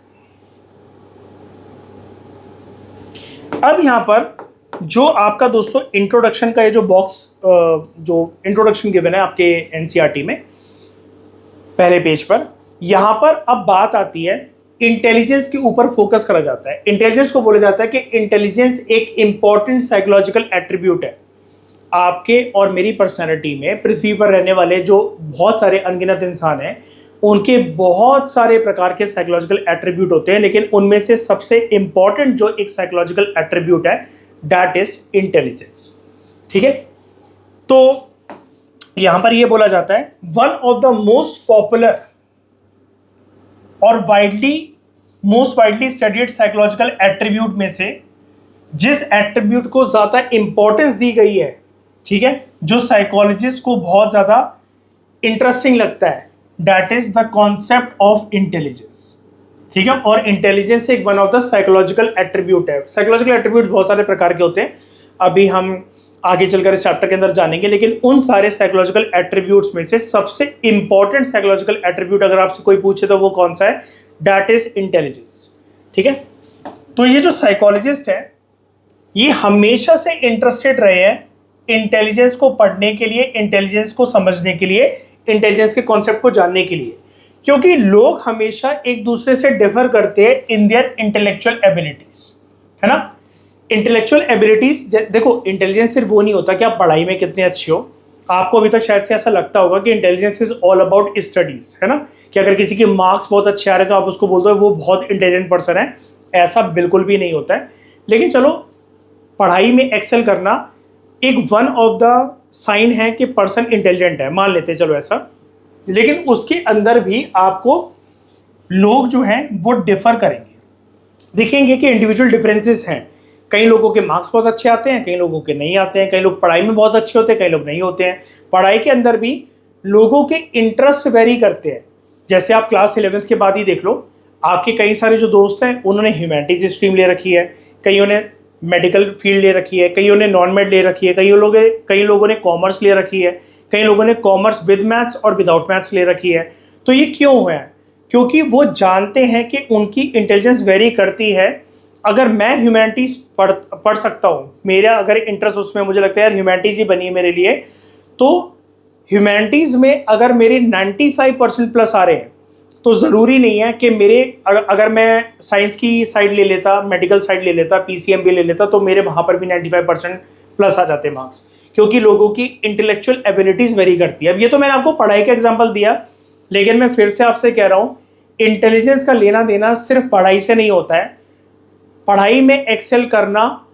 अब यहाँ पर जो आपका दोस्तों इंट्रोडक्शन का ये जो बॉक्स, जो इंट्रोडक्शन गिवन है आपके एनसीईआरटी में पहले पेज पर, यहाँ पर अब बात आती है इंटेलिजेंस के ऊपर फोकस करा जाता है। इंटेलिजेंस को बोला जाता है कि इंटेलिजेंस एक इंपॉर्टेंट साइकोलॉजिकल एट्रीब्यूट है। आपके और मेरी पर्सनैलिटी में, पृथ्वी पर रहने वाले जो बहुत सारे अनगिनत इंसान हैं, उनके बहुत सारे प्रकार के साइकोलॉजिकल एट्रीब्यूट होते हैं, लेकिन उनमें से सबसे इंपॉर्टेंट जो एक साइकोलॉजिकल एट्रीब्यूट है, दैट इज इंटेलिजेंस। ठीक है, तो यहां पर यह बोला जाता है one of the most popular और most widely studied psychological attribute में से जिस एट्रीब्यूट को ज्यादा इंपॉर्टेंस दी गई है, ठीक है, जो साइकोलॉजिस्ट को बहुत ज्यादा इंटरेस्टिंग लगता है, that is the concept of intelligence. ठीक है, और इंटेलिजेंस एक one of the psychological attribute है। साइकोलॉजिकल एट्रीब्यूट बहुत सारे प्रकार के होते हैं, अभी हम आगे चलकर इस चैप्टर के अंदर जानेंगे, लेकिन उन सारे साइकोलॉजिकल एट्रीब्यूट्स में से सबसे इंपॉर्टेंट साइकोलॉजिकल एट्रीब्यूट अगर आपसे कोई पूछे तो वो कौन सा है, दैट इज इंटेलिजेंस। ठीक है, तो ये जो साइकोलॉजिस्ट है ये हमेशा से इंटरेस्टेड रहे हैं इंटेलिजेंस को पढ़ने के लिए, इंटेलिजेंस को समझने के लिए, इंटेलिजेंस के कॉन्सेप्ट को जानने के लिए, क्योंकि लोग हमेशा एक दूसरे से डिफर करते हैं इन देयर इंटेलेक्चुअल एबिलिटीज, है ना। इंटेलेक्चुअल एबिलिटीज, देखो इंटेलिजेंस सिर्फ वो नहीं होता कि आप पढ़ाई में कितने अच्छे हो। आपको अभी तक शायद से ऐसा लगता होगा कि intelligence is all about studies, है ना, कि अगर किसी के मार्क्स बहुत अच्छे आ रहे हैं तो आप उसको बोलते हो वो बहुत इंटेलिजेंट पर्सन है। ऐसा बिल्कुल भी नहीं होता है। लेकिन चलो, पढ़ाई में एक्सेल करना एक वन ऑफ द साइन है कि पर्सन इंटेलिजेंट है, मान लेते हैं चलो ऐसा, लेकिन उसके अंदर भी आपको लोग जो हैं वो डिफर करेंगे, दिखेंगे कि इंडिविजुअल डिफरेंसेस हैं। कई लोगों के मार्क्स बहुत अच्छे आते हैं, कई लोगों के नहीं आते हैं, कई लोग पढ़ाई में बहुत अच्छे होते हैं, कई लोग नहीं होते हैं। पढ़ाई के अंदर भी लोगों के इंटरेस्ट वेरी करते हैं। जैसे आप क्लास 11th के बाद ही देख लो, आपके कई सारे जो दोस्त हैं उन्होंने ह्यूमैनिटीज स्ट्रीम ले रखी है, कईयों ने मेडिकल फील्ड ले रखी है, कईयों ने नॉन मेड ले रखी है, कई लोगों ने कॉमर्स ले रखी है, कई लोगों ने कॉमर्स विद मैथ्स और विदाउट मैथ्स ले रखी है। तो ये क्यों हुआ है? क्योंकि वो जानते हैं कि उनकी इंटेलिजेंस वेरी करती है। अगर मैं ह्यूमैनिटीज़ पढ़ सकता हूँ, मेरा अगर इंटरेस्ट उसमें, मुझे लगता है यार ह्यूमैनिटीज़ ही बनी है मेरे लिए, तो ह्यूमैनिटीज़ में अगर मेरे 95% प्लस आ रहे हैं तो ज़रूरी नहीं है कि मेरे अगर मैं साइंस की साइड ले लेता, मेडिकल साइड ले लेता, PCM भी ले लेता, तो मेरे वहाँ पर भी 95% प्लस आ जाते मार्क्स, क्योंकि लोगों की इंटेलेक्चुअल एबिलिटीज़ वेरी करती है। अब ये तो मैंने आपको पढ़ाई का एग्जाम्पल दिया, लेकिन मैं फिर से आपसे कह रहा हूँ, इंटेलिजेंस का लेना देना सिर्फ पढ़ाई से नहीं होता है। पढ़ाई में एक्सेल करना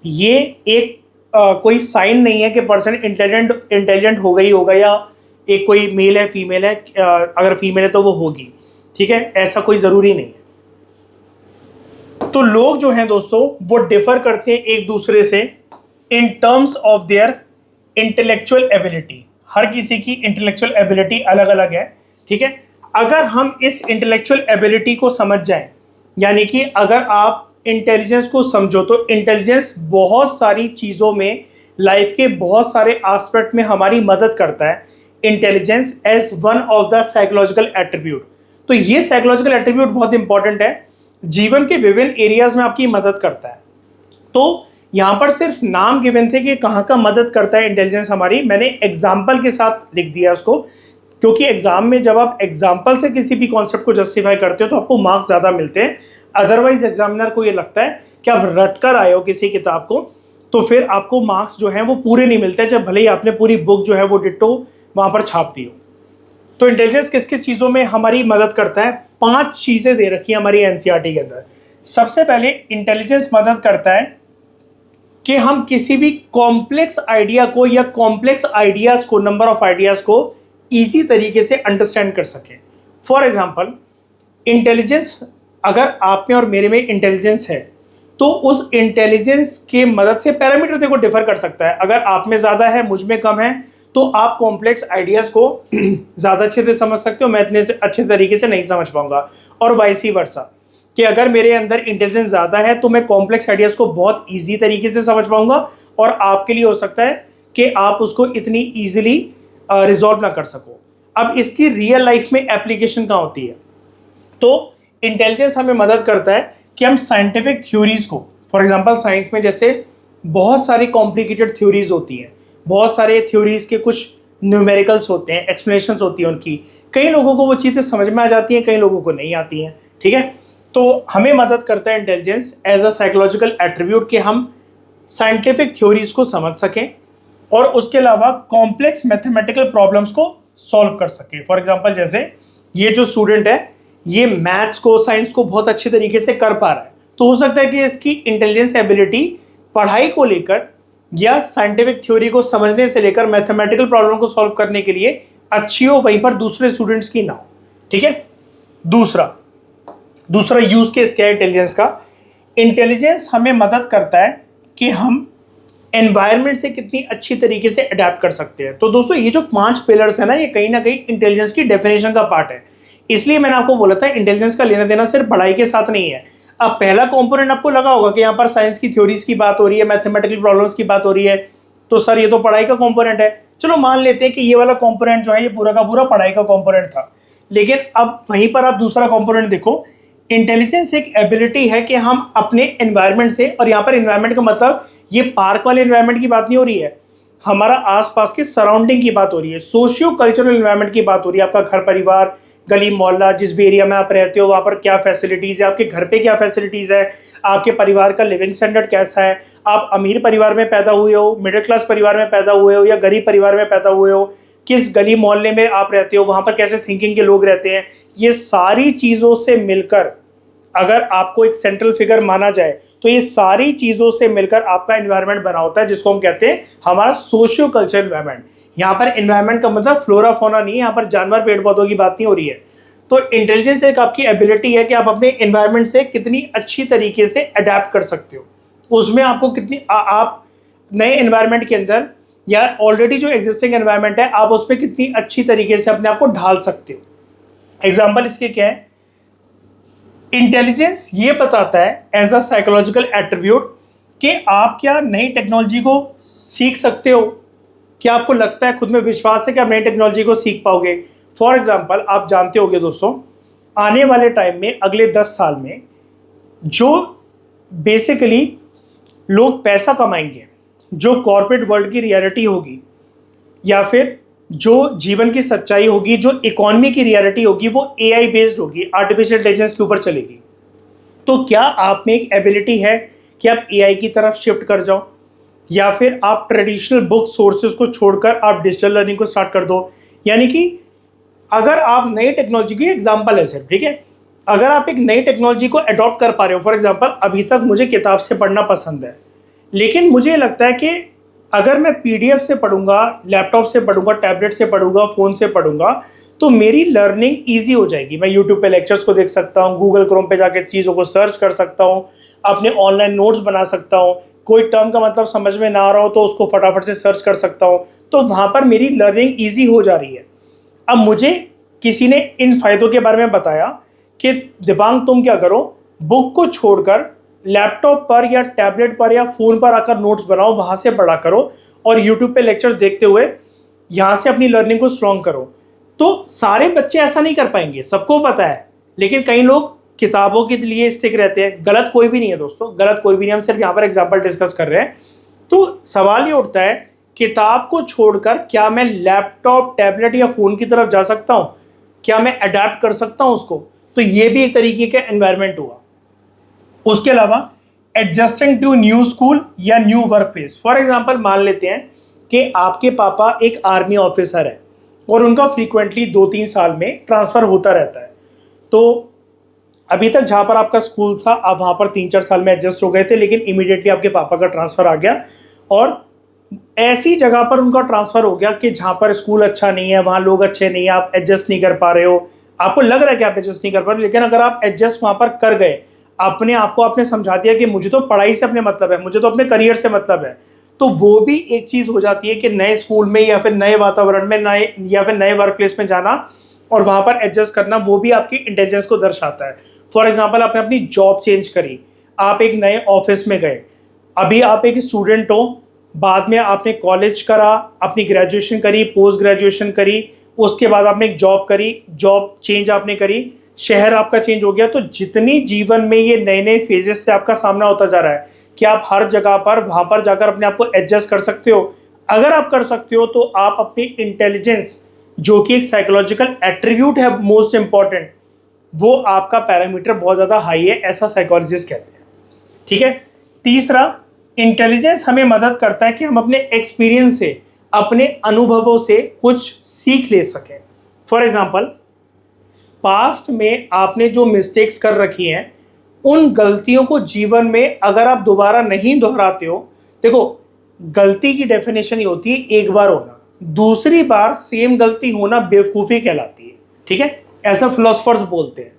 ये एक कोई साइन नहीं है कि पर्सन इंटेलिजेंट होगा ही होगा, या एक कोई मेल है फीमेल है, अगर फीमेल है तो वो होगी, ठीक है, ऐसा कोई ज़रूरी नहीं है। तो लोग जो हैं दोस्तों वो डिफर करते हैं एक दूसरे से in terms of their intellectual ability. हर किसी की इंटेलेक्चुअल एबिलिटी अलग अलग है, ठीक है। अगर हम इस इंटेलेक्चुअल एबिलिटी को समझ जाएं, यानी कि अगर आप इंटेलिजेंस को समझो, तो इंटेलिजेंस बहुत सारी चीज़ों में, लाइफ के बहुत सारे एस्पेक्ट में हमारी मदद करता है। Intelligence as one of the psychological attribute. तो ये साइकोलॉजिकल एट्रीब्यूट बहुत इंपॉर्टेंट है, जीवन के विभिन्न एरियाज में आपकी मदद करता है। तो यहाँ पर सिर्फ नाम गिवन थे कि कहाँ का मदद करता है इंटेलिजेंस हमारी, मैंने एग्जाम्पल के साथ लिख दिया उसको, क्योंकि एग्जाम में जब आप एग्जाम्पल से किसी भी कॉन्सेप्ट को जस्टिफाई करते हो तो आपको मार्क्स ज़्यादा मिलते हैं। अदरवाइज एग्जामिनर को ये लगता है कि आप रट कर आए हो किसी किताब को, तो फिर आपको मार्क्स जो हैं वो पूरे नहीं मिलते, जब भले ही आपने पूरी बुक जो है वो डिट्टो वहाँ पर छाप दी हो। तो इंटेलिजेंस किस किस चीज़ों में हमारी मदद करता है? 5 चीज़ें दे रखी है हमारी NCERT के अंदर। सबसे पहले इंटेलिजेंस मदद करता है कि हम किसी भी कॉम्प्लेक्स आइडिया को या कॉम्प्लेक्स आइडियाज़ को, नंबर ऑफ आइडियाज़ को ईजी तरीके से अंडरस्टैंड कर सकें। फॉर एग्जाम्पल, इंटेलिजेंस, अगर आप में और मेरे में इंटेलिजेंस है तो उस इंटेलिजेंस के मदद से पैरामीटर देखो डिफर कर सकता है। अगर आप में ज़्यादा है, मुझ में कम है, तो आप कॉम्प्लेक्स आइडियाज़ को ज़्यादा अच्छे से समझ सकते हो, मैं इतने से अच्छे तरीके से नहीं समझ पाऊंगा। और वाइसी वर्सा, कि अगर मेरे अंदर इंटेलिजेंस ज़्यादा है तो मैं कॉम्प्लेक्स आइडियाज़ को बहुत ईजी तरीके से समझ पाऊंगा, और आपके लिए हो सकता है कि आप उसको इतनी ईजिली रिजॉल्व ना कर सको। अब इसकी रियल लाइफ में एप्लीकेशन कहाँ होती है? तो इंटेलिजेंस हमें मदद करता है कि हम साइंटिफिक थ्योरीज को, फॉर एग्जांपल साइंस में जैसे बहुत सारी कॉम्प्लिकेटेड थ्योरीज होती हैं, बहुत सारे थ्योरीज के कुछ न्यूमेरिकल्स होते हैं, एक्सप्लेनेशंस होती हैं उनकी, कई लोगों को वो चीज़ें समझ में आ जाती हैं, कई लोगों को नहीं आती हैं, ठीक है। तो हमें मदद करता है intelligence as a psychological attribute कि हम साइंटिफिक थ्योरीज को समझ सकें और उसके अलावा कॉम्प्लेक्स मैथमेटिकल प्रॉब्लम्स को सॉल्व कर सकें। फॉर एग्जांपल, जैसे ये जो स्टूडेंट है ये मैथ्स को, साइंस को बहुत अच्छे तरीके से कर पा रहा है, तो हो सकता है कि इसकी इंटेलिजेंस एबिलिटी पढ़ाई को लेकर या साइंटिफिक थ्योरी को समझने से लेकर मैथमेटिकल प्रॉब्लम को सॉल्व करने के लिए अच्छी हो, वहीं पर दूसरे स्टूडेंट्स की ना हो, ठीक है। दूसरा यूज केस क्या है इंटेलिजेंस का? इंटेलिजेंस हमें मदद करता है कि हम एनवायरनमेंट से कितनी अच्छी तरीके से अडेप्ट कर सकते हैं। तो दोस्तों ये जो 5 पिलर्स है ना, ये कहीं ना कहीं इंटेलिजेंस की डेफिनेशन का पार्ट है। इसलिए मैंने आपको बोला था इंटेलिजेंस का लेना देना सिर्फ पढ़ाई के साथ नहीं है। अब पहला कंपोनेंट आपको लगा होगा कि यहाँ पर साइंस की थ्योरीज की बात हो रही है, मैथमेटिकल प्रॉब्लम्स की बात हो रही है, तो सर ये तो पढ़ाई का कंपोनेंट है। चलो मान लेते हैं कि ये वाला कंपोनेंट जो है ये पूरा का पूरा पढ़ाई का कंपोनेंट था, लेकिन अब वहीं पर आप दूसरा कंपोनेंट देखो। इंटेलिजेंस एक एबिलिटी है कि हम अपने एनवायरनमेंट से, और यहाँ पर एनवायरनमेंट का मतलब ये पार्क वाले एनवायरनमेंट की बात नहीं हो रही है, हमारा आसपास के सराउंडिंग की बात हो रही है, सोशियो कल्चरल एनवायरनमेंट की बात हो रही है। आपका घर परिवार, गली मोहल्ला, जिस भी एरिया में आप रहते हो वहाँ पर क्या फैसिलिटीज़ है, आपके घर पे क्या फैसिलिटीज़ है, आपके परिवार का लिविंग स्टैंडर्ड कैसा है, आप अमीर परिवार में पैदा हुए हो, मिडिल क्लास परिवार में पैदा हुए हो या गरीब परिवार में पैदा हुए हो, किस गली मोहल्ले में आप रहते हो, वहाँ पर कैसे थिंकिंग के लोग रहते हैं, ये सारी चीज़ों से मिलकर अगर आपको एक सेंट्रल फिगर माना जाए तो ये सारी चीज़ों से मिलकर आपका एनवायरनमेंट बना होता है, जिसको हम कहते हैं हमारा सोशियो कल्चरल एनवायरनमेंट। यहाँ पर एनवायरनमेंट का मतलब फ्लोरा फोना नहीं है, यहाँ पर जानवर पेड़ पौधों की बात नहीं हो रही है। तो इंटेलिजेंस एक आपकी एबिलिटी है कि आप अपने एनवायरनमेंट से कितनी अच्छी तरीके से अडेप्ट कर सकते हो, उसमें आपको कितनी आप नए एनवायरनमेंट के अंदर या ऑलरेडी जो एग्जिस्टिंग एनवायरनमेंट है आप उस पर कितनी अच्छी तरीके से अपने आप को ढाल सकते हो। एग्जाम्पल इसके क्या है? इंटेलिजेंस ये बताता है एज अ साइकोलॉजिकल एट्रीब्यूट कि आप क्या नई टेक्नोलॉजी को सीख सकते हो? क्या आपको लगता है, खुद में विश्वास है कि आप नई टेक्नोलॉजी को सीख पाओगे? फॉर एग्जाम्पल, आप जानते होंगे दोस्तों, आने वाले टाइम में अगले 10 साल में जो बेसिकली लोग पैसा कमाएंगे, जो कॉर्पोरेट वर्ल्ड की रियलिटी होगी, या फिर जो जीवन की सच्चाई होगी, जो इकोनॉमी की रियलिटी होगी, वो एआई बेस्ड होगी, आर्टिफिशियल इंटेलिजेंस के ऊपर चलेगी। तो क्या आप में एक एबिलिटी है कि आप एआई की तरफ शिफ्ट कर जाओ, या फिर आप ट्रेडिशनल बुक सोर्सेज को छोड़कर आप डिजिटल लर्निंग को स्टार्ट कर दो? यानी कि अगर आप नई टेक्नोलॉजी की एग्जांपल है सर, ठीक है, अगर आप एक नई टेक्नोलॉजी को अडॉप्ट कर पा रहे हो, फॉर एग्जांपल अभी तक मुझे किताब से पढ़ना पसंद है, लेकिन मुझे लगता है कि अगर मैं पीडीएफ से पढ़ूंगा, लैपटॉप से पढ़ूंगा, टैबलेट से पढ़ूंगा, फ़ोन से पढ़ूंगा, तो मेरी लर्निंग ईजी हो जाएगी। मैं यूट्यूब पे लेक्चर्स को देख सकता हूँ, गूगल क्रोम पे जाके चीज़ों को सर्च कर सकता हूँ, अपने ऑनलाइन नोट्स बना सकता हूँ, कोई टर्म का मतलब समझ में ना आ रहा हो तो उसको फटाफट से सर्च कर सकता हूँ। तो वहाँ पर मेरी लर्निंग ईजी हो जा रही है। अब मुझे किसी ने इन फ़ायदों के बारे में बताया कि दिबांग तुम क्या करो, बुक को छोड़कर लैपटॉप पर या टैबलेट पर या फ़ोन पर आकर नोट्स बनाओ, वहाँ से पढ़ा करो, और यूट्यूब पे लेक्चर्स देखते हुए यहाँ से अपनी लर्निंग को स्ट्रॉन्ग करो। तो सारे बच्चे ऐसा नहीं कर पाएंगे, सबको पता है, लेकिन कई लोग किताबों के लिए स्टिक रहते हैं। गलत कोई भी नहीं है दोस्तों, गलत कोई भी नहीं, हम सिर्फ यहाँ पर एग्जाम्पल डिस्कस कर रहे हैं। तो सवाल ये उठता है, किताब को छोड़कर क्या मैं लैपटॉप, टैबलेट या फ़ोन की तरफ जा सकता हूँ? क्या मैं अडेप्ट कर सकता हूँ उसको? तो ये भी एक तरीके का एनवायरनमेंट हुआ। उसके अलावा एडजस्टिंग टू न्यू स्कूल या new work place. For example मान लेते हैं कि आपके पापा एक आर्मी ऑफिसर है और उनका फ्रीक्वेंटली 2-3 साल में ट्रांसफ़र होता रहता है। तो अभी तक जहाँ पर आपका स्कूल था, आप वहाँ पर 3-4 साल में एडजस्ट हो गए थे, लेकिन इमीडिएटली आपके पापा का ट्रांसफ़र आ गया और ऐसी जगह पर उनका ट्रांसफ़र हो गया कि जहाँ पर स्कूल अच्छा नहीं है, वहाँ लोग अच्छे नहीं है, आप एडजस्ट नहीं कर पा रहे हो। आपको लग रहा है कि आप एडजस्ट नहीं कर पा रहे, लेकिन अगर आप एडजस्ट वहाँ पर कर गए, अपने आप को आपने समझा दिया कि मुझे तो पढ़ाई से अपने मतलब है, मुझे तो अपने करियर से मतलब है, तो वो भी एक चीज़ हो जाती है कि नए स्कूल में या फिर नए वातावरण में, नए या फिर नए वर्क प्लेस में जाना और वहाँ पर एडजस्ट करना, वो भी आपकी इंटेलिजेंस को दर्शाता है। फॉर एग्जाम्पल, आपने अपनी जॉब चेंज करी, आप एक नए ऑफिस में गए, अभी आप एक स्टूडेंट हो, बाद में आपने कॉलेज करा, अपनी ग्रेजुएशन करी, पोस्ट ग्रेजुएशन करी, उसके बाद आपने एक जॉब करी, जॉब चेंज आपने करी, शहर आपका चेंज हो गया। तो जितनी जीवन में ये नए नए फेजेस से आपका सामना होता जा रहा है, कि आप हर जगह पर वहाँ पर जाकर अपने आप को एडजस्ट कर सकते हो। अगर आप कर सकते हो तो आप अपनी इंटेलिजेंस, जो कि एक साइकोलॉजिकल एट्रीब्यूट है मोस्ट इंपॉर्टेंट, वो आपका पैरामीटर बहुत ज़्यादा हाई है, ऐसा साइकोलॉजिस्ट कहते हैं। ठीक है। तीसरा, इंटेलिजेंस हमें मदद करता है कि हम अपने एक्सपीरियंस से, अपने अनुभवों से कुछ सीख ले सकें। फॉर एग्जाम्पल, पास्ट में आपने जो मिस्टेक्स कर रखी हैं, उन गलतियों को जीवन में अगर आप दोबारा नहीं दोहराते हो, देखो गलती की डेफिनेशन ये होती है एक बार होना, दूसरी बार सेम गलती होना बेवकूफ़ी कहलाती है। ठीक है, ऐसा फिलोसफर्स बोलते हैं।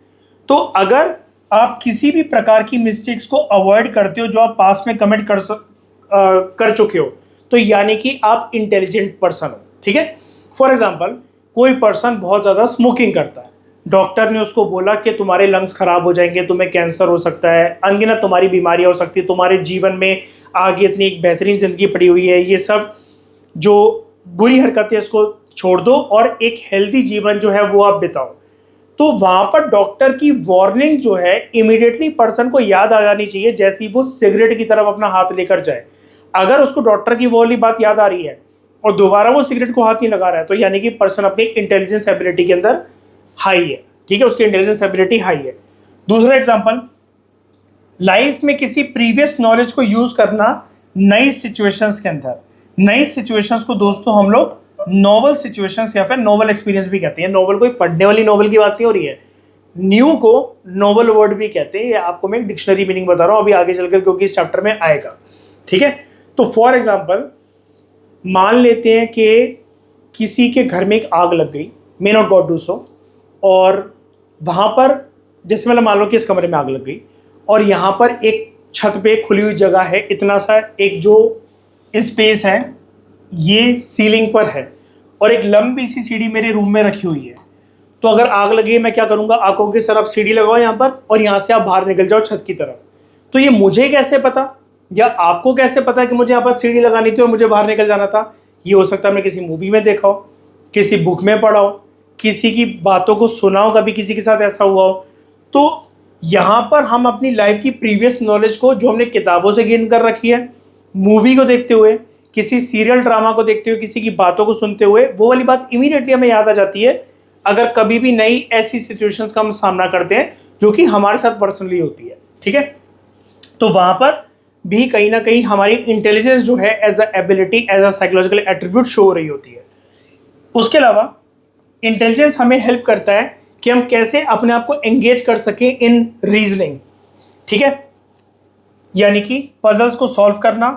तो अगर आप किसी भी प्रकार की मिस्टेक्स को अवॉइड करते हो जो आप पास्ट में कमिट कर चुके हो, तो यानी कि आप इंटेलिजेंट पर्सन हो। ठीक है। फॉर एग्जाम्पल, कोई पर्सन बहुत ज़्यादा स्मोकिंग करता है, डॉक्टर ने उसको बोला कि तुम्हारे लंग्स खराब हो जाएंगे, तुम्हें कैंसर हो सकता है, अनगिनत तुम्हारी बीमारियां हो सकती है, तुम्हारे जीवन में आगे इतनी एक बेहतरीन ज़िंदगी पड़ी हुई है, ये सब जो बुरी हरकतें इसको छोड़ दो और एक हेल्दी जीवन जो है वो आप बिताओ। तो वहाँ पर डॉक्टर की वार्निंग जो है इमीडिएटली पर्सन को याद आ जानी चाहिए, जैसे ही वो सिगरेट की तरफ अपना हाथ लेकर जाए। अगर उसको डॉक्टर की वो वाली बात याद आ रही है और दोबारा वो सिगरेट को हाथ नहीं लगा रहा है, तो यानी कि पर्सन अपनी इंटेलिजेंस एबिलिटी के अंदर हाई है। ठीक है, उसकी इंटेलिजेंस एबिलिटी हाई है। दूसरा एग्जांपल, लाइफ में किसी प्रीवियस नॉलेज को यूज करना नई सिचुएशंस के अंदर। नई सिचुएशंस को दोस्तों हम लोग नोवल सिचुएशंस या फिर नोवल एक्सपीरियंस भी कहते हैं। नोवल कोई पढ़ने वाली नोवल की बात नहीं हो रही है, न्यू को नोवल वर्ड भी कहते हैं। ये आपको मैं एक डिक्शनरी मीनिंग बता रहा हूँ अभी आगे चलकर, क्योंकि इस चैप्टर में आएगा। ठीक है, तो फॉर एग्जाम्पल मान लेते हैं कि किसी के घर में एक आग लग गई, may not God do so, और वहाँ पर जैसे मतलब मान लो कि इस कमरे में आग लग गई और यहाँ पर एक छत पे खुली हुई जगह है, इतना सा एक जो स्पेस है ये सीलिंग पर है और एक लंबी सी सीढ़ी मेरे रूम में रखी हुई है। तो अगर आग लगी मैं क्या करूँगा, आप कहोगे सर आप सीढ़ी लगाओ यहाँ पर और यहाँ से आप बाहर निकल जाओ छत की तरफ। तो ये मुझे कैसे पता या आपको कैसे पता कि मुझे यहाँ पर सीढ़ी लगानी थी और मुझे बाहर निकल जाना था? ये हो सकता है मैं किसी मूवी में देखा हो, किसी बुक में पढ़ा हो, किसी की बातों को सुना हो, कभी किसी के साथ ऐसा हुआ हो। तो यहाँ पर हम अपनी लाइफ की प्रीवियस नॉलेज को जो हमने किताबों से गेन कर रखी है, मूवी को देखते हुए, किसी सीरियल ड्रामा को देखते हुए, किसी की बातों को सुनते हुए, वो वाली बात इमीडिएटली हमें याद आ जाती है अगर कभी भी नई ऐसी सिचुएशंस का हम सामना करते हैं जो कि हमारे साथ पर्सनली होती है। ठीक है, तो वहां पर भी कहीं ना कहीं हमारी इंटेलिजेंस जो है as a ability, as a psychological attribute show हो रही होती है। उसके अलावा इंटेलिजेंस हमें हेल्प करता है कि हम कैसे अपने आप को एंगेज कर सकें इन रीजनिंग। ठीक है, यानी कि पजल्स को सॉल्व करना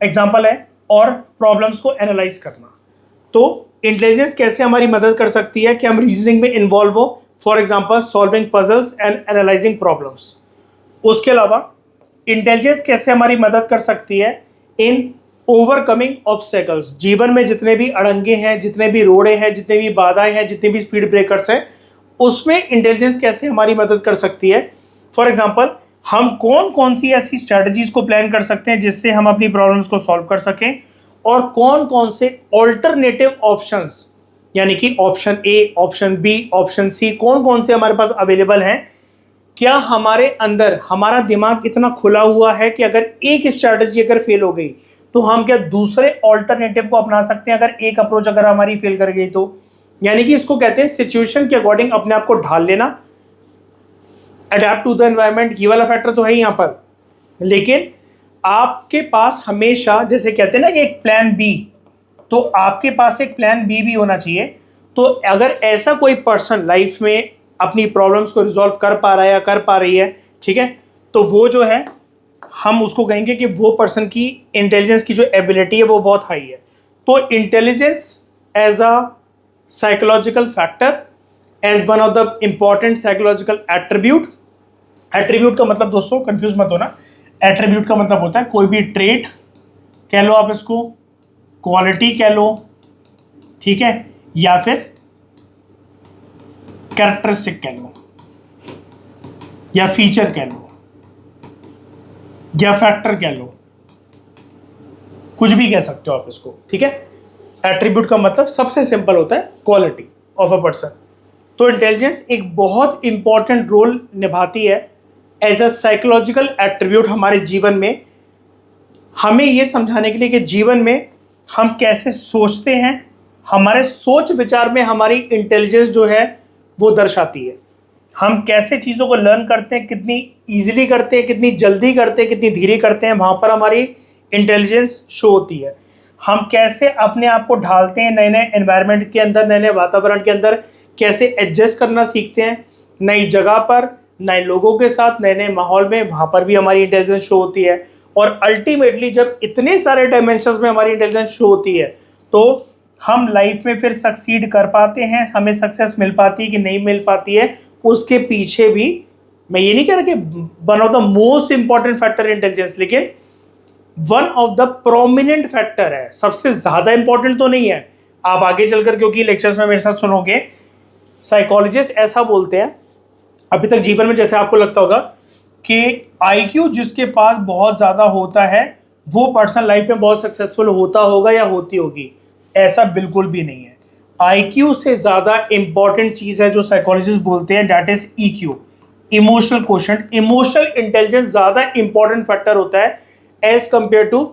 एग्जाम्पल है, और प्रॉब्लम्स को एनालाइज करना। तो इंटेलिजेंस कैसे हमारी मदद कर सकती है कि हम रीजनिंग में इन्वॉल्व हो, for example solving puzzles and analysing problems. उसके अलावा इंटेलिजेंस कैसे हमारी मदद कर सकती है इन ओवरकमिंग ऑब्स्टेकल्स। जीवन में जितने भी अड़ंगे हैं, जितने भी रोड़े हैं, जितने भी बाधाएं हैं, जितने भी स्पीड ब्रेकर्स हैं, उसमें इंटेलिजेंस कैसे हमारी मदद कर सकती है। फॉर एग्जाम्पल हम कौन कौन सी ऐसी स्ट्रैटेजीज को प्लान कर सकते हैं जिससे हम अपनी प्रॉब्लम्स को सॉल्व कर सकें, और कौन कौन से ऑल्टरनेटिव ऑप्शंस, यानी कि option A, option B, option C, कौन कौन से हमारे पास अवेलेबल हैं। क्या हमारे अंदर हमारा दिमाग इतना खुला हुआ है कि अगर एक स्ट्रैटेजी अगर फेल हो गई तो हम क्या दूसरे ऑल्टरनेटिव को अपना सकते हैं, अगर एक अप्रोच अगर हमारी फेल कर गई तो। यानी कि इसको कहते हैं सिचुएशन के अकॉर्डिंग अपने आप को ढाल लेना, अडेप्ट टू द एनवायरनमेंट। ये वाला फैक्टर तो है ही यहाँ पर, लेकिन आपके पास हमेशा, जैसे कहते हैं ना कि एक प्लान बी, तो आपके पास एक प्लान बी भी होना चाहिए। तो अगर ऐसा कोई पर्सन लाइफ में अपनी प्रॉब्लम्स को रिजॉल्व कर पा रहा है या कर पा रही है, ठीक है, तो वो जो है हम उसको कहेंगे कि वो पर्सन की इंटेलिजेंस की जो एबिलिटी है वो बहुत हाई है। तो intelligence as a psychological factor, as one of the important psychological attribute. Attribute का मतलब दोस्तों कंफ्यूज मत होना, एट्रीब्यूट का मतलब होता है कोई भी ट्रेट कह लो आप इसको, क्वालिटी कह लो, ठीक है, या फिर कैरेक्टरिस्टिक कह लो, या फीचर कह लो, या फैक्टर कह लो, कुछ भी कह सकते हो आप इसको। ठीक है, एट्रीब्यूट का मतलब सबसे सिंपल होता है क्वालिटी ऑफ अ पर्सन। तो इंटेलिजेंस एक बहुत इंपॉर्टेंट रोल निभाती है एज अ साइकोलॉजिकल एट्रीब्यूट हमारे जीवन में, हमें ये समझाने के लिए कि जीवन में हम कैसे सोचते हैं, हमारे सोच विचार में हमारी इंटेलिजेंस जो है वो दर्शाती है। हम कैसे चीज़ों को लर्न करते हैं, कितनी ईजिली करते हैं, कितनी जल्दी करते हैं, कितनी धीरे करते हैं, वहाँ पर हमारी इंटेलिजेंस शो होती है। हम कैसे अपने आप को ढालते हैं नए नए एनवायरनमेंट के अंदर, नए नए वातावरण के अंदर, कैसे एडजस्ट करना सीखते हैं नई जगह पर, नए लोगों के साथ, नए नए माहौल में, वहाँ पर भी हमारी इंटेलिजेंस शो होती है। और अल्टीमेटली जब इतने सारे डायमेंशंस में हमारी इंटेलिजेंस शो होती है तो हम लाइफ में फिर सक्सीड कर पाते हैं, हमें सक्सेस मिल पाती है कि नहीं मिल पाती है, उसके पीछे भी मैं ये नहीं कह रहा कि one of the most important factor intelligence, लेकिन one of the prominent factor है, सबसे ज्यादा इंपॉर्टेंट तो नहीं है। आप आगे चलकर क्योंकि लेक्चर्स में मेरे साथ सुनोगे, साइकोलॉजिस्ट ऐसा बोलते हैं, अभी तक जीवन में जैसे आपको लगता होगा कि आईक्यू जिसके पास बहुत ज्यादा होता है वो पर्सन लाइफ में बहुत सक्सेसफुल होता होगा या होती होगी, ऐसा बिल्कुल भी नहीं है। आईक्यू से ज्यादा इंपॉर्टेंट चीज है जो साइकोलॉजिस्ट बोलते हैं, that is EQ, emotional quotient. Emotional intelligence ज्यादा इंपॉर्टेंट फैक्टर होता है एज कंपेयर टू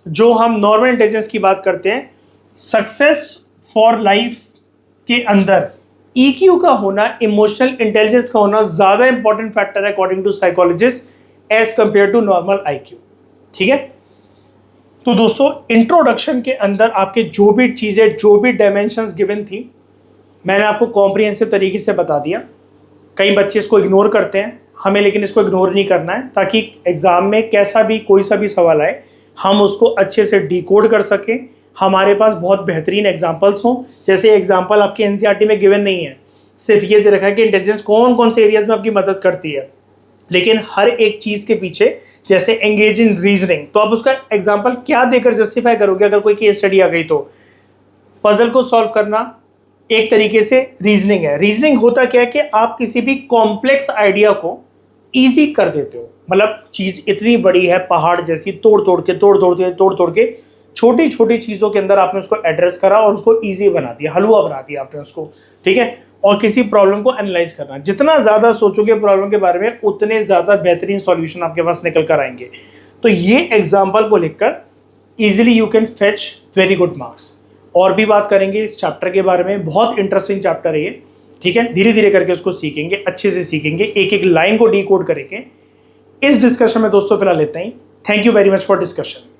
जो हम नॉर्मल इंटेलिजेंस की बात करते हैं। सक्सेस फॉर लाइफ के अंदर ईक्यू का होना, इमोशनल इंटेलिजेंस का होना ज्यादा इंपॉर्टेंट फैक्टर है according to psychologist as compare to normal IQ. ठीक है, तो दोस्तों इंट्रोडक्शन के अंदर आपके जो भी चीजें, जो भी डायमेंशंस गिवन थी, मैंने आपको कॉम्प्रिहेंसिव तरीके से बता दिया। कई बच्चे इसको इग्नोर करते हैं, हमें लेकिन इसको इग्नोर नहीं करना है, ताकि एग्जाम में कैसा भी कोई सा भी सवाल आए हम उसको अच्छे से डिकोड कर सकें, हमारे पास बहुत बेहतरीन एग्जाम्पल्स हों। जैसे एग्जाम्पल आपके एनसीईआरटी में गिवन नहीं है, सिर्फ ये दे रखा है कि इंटेलिजेंस कौन कौन से एरियाज में आपकी मदद करती है, लेकिन हर एक चीज़ के पीछे, जैसे एंगेज इन रीजनिंग, तो आप उसका एग्जाम्पल क्या देकर जस्टिफाई करोगे अगर कोई केस स्टडी आ गई तो। पजल को सॉल्व करना एक तरीके से रीजनिंग है। रीजनिंग होता क्या है कि आप किसी भी कॉम्प्लेक्स आइडिया को ईजी कर देते हो। मतलब चीज़ इतनी बड़ी है पहाड़ जैसी, तोड़ तोड़ के छोटी छोटी चीज़ों के अंदर आपने उसको एड्रेस करा और उसको ईजी बना दिया, हलवा बना दिया आपने उसको, ठीक है। और किसी प्रॉब्लम को एनालाइज करना, जितना ज़्यादा सोचोगे प्रॉब्लम के बारे में उतने ज़्यादा बेहतरीन सॉल्यूशन आपके पास निकल कर आएंगे। तो ये एग्जाम्पल को लिखकर easily you can fetch very good marks. और भी बात करेंगे इस चैप्टर के बारे में, बहुत इंटरेस्टिंग चैप्टर है ये, ठीक है। धीरे धीरे करके उसको सीखेंगे, अच्छे से सीखेंगे, एक एक लाइन को डिकोड करेंगे। इस डिस्कशन में दोस्तों फिलहाल लेते हैं। Thank you very much for discussion.